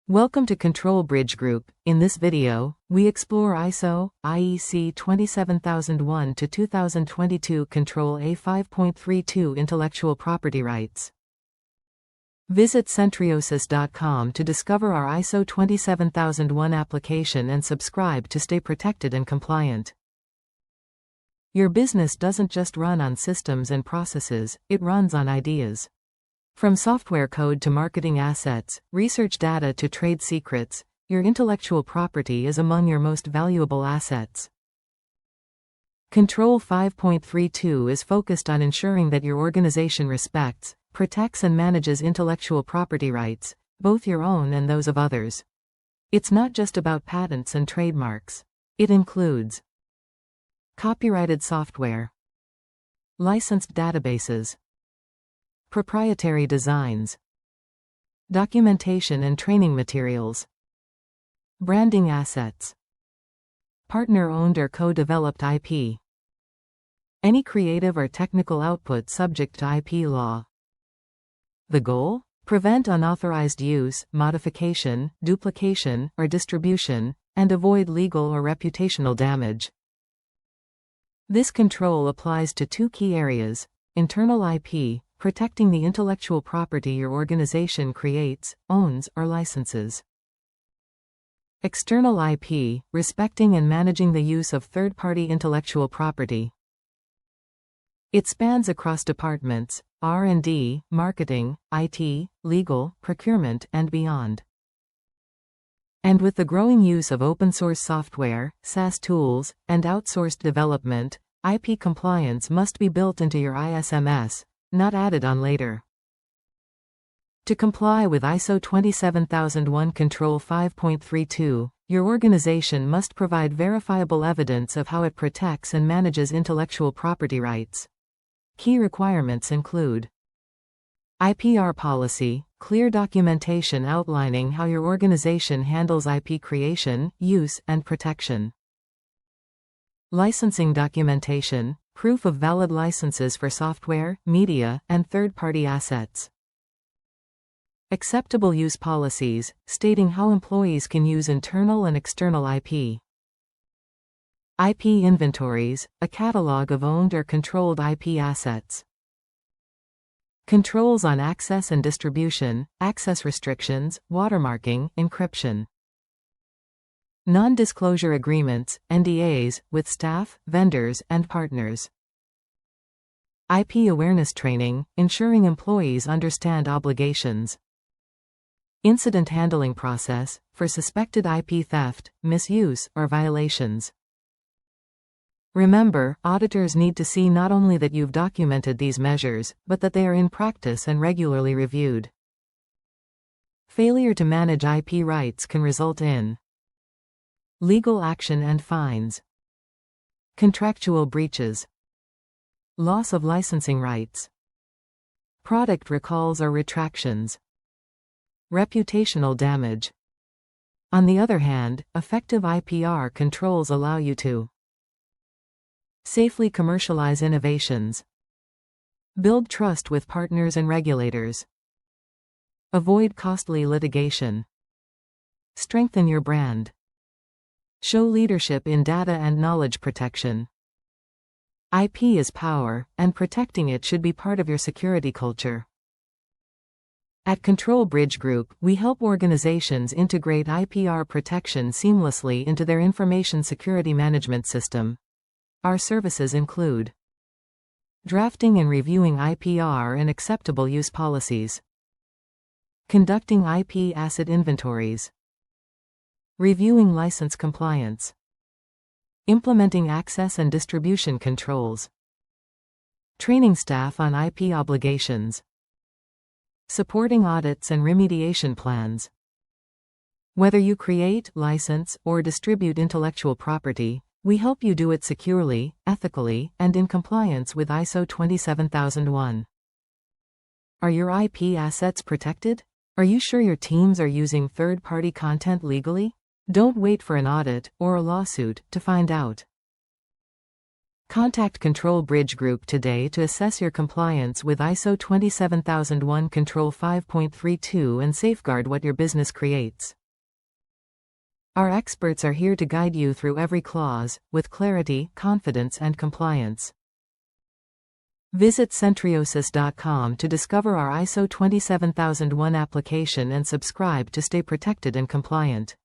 Welcome to Control Bridge Group. In this video, we explore ISO, IEC 27001 to 2022 Control A.5.32 Intellectual Property Rights. Visit centriosis.com to discover our ISO 27001 application and subscribe to stay protected and compliant. Your business doesn't just run on systems and processes, it runs on ideas. From software code to marketing assets, research data to trade secrets, your intellectual property is among your most valuable assets. Control 5.32 is focused on ensuring that your organization respects, protects and manages intellectual property rights, both your own and those of others. It's not just about patents and trademarks. It includes copyrighted software, licensed databases, proprietary designs, documentation and training materials, branding assets, partner-owned or co-developed IP, any creative or technical output subject to IP law. The goal? Prevent unauthorized use, modification, duplication, or distribution, and avoid legal or reputational damage. This control applies to two key areas: internal IP, protecting the intellectual property your organization creates, owns, or licenses. External IP, respecting and managing the use of third-party intellectual property. It spans across departments, R&D, marketing, IT, legal, procurement, and beyond. And with the growing use of open-source software, SaaS tools, and outsourced development, IP compliance must be built into your ISMS, not added on later. To comply with ISO 27001 Control 5.32, your organization must provide verifiable evidence of how it protects and manages intellectual property rights. Key requirements include IPR policy, clear documentation outlining how your organization handles IP creation, use, and protection. Licensing documentation, proof of valid licenses for software, media, and third-party assets. Acceptable use policies, stating how employees can use internal and external IP. IP inventories, a catalog of owned or controlled IP assets. Controls on access and distribution, access restrictions, watermarking, encryption. Non-disclosure agreements, NDAs, with staff, vendors, and partners. IP awareness training, ensuring employees understand obligations. Incident handling process, for suspected IP theft, misuse, or violations. Remember, auditors need to see not only that you've documented these measures, but that they are in practice and regularly reviewed. Failure to manage IP rights can result in legal action and fines, contractual breaches, loss of licensing rights, product recalls or retractions, reputational damage. On the other hand, effective IPR controls allow you to safely commercialize innovations, build trust with partners and regulators, avoid costly litigation, strengthen your brand, show leadership in data and knowledge protection. IP is power, and protecting it should be part of your security culture. At Control Bridge Group, we help organizations integrate IPR protection seamlessly into their information security management system. Our services include drafting and reviewing IPR and acceptable use policies, conducting IP asset inventories, reviewing license compliance, implementing access and distribution controls, training staff on IP obligations, supporting audits and remediation plans. Whether you create, license, or distribute intellectual property, we help you do it securely, ethically, and in compliance with ISO 27001. Are your IP assets protected? Are you sure your teams are using third-party content legally? Don't wait for an audit or a lawsuit to find out. Contact Control Bridge Group today to assess your compliance with ISO 27001 Control 5.32 and safeguard what your business creates. Our experts are here to guide you through every clause, with clarity, confidence, and compliance. Visit Centriosis.com to discover our ISO 27001 application and subscribe to stay protected and compliant.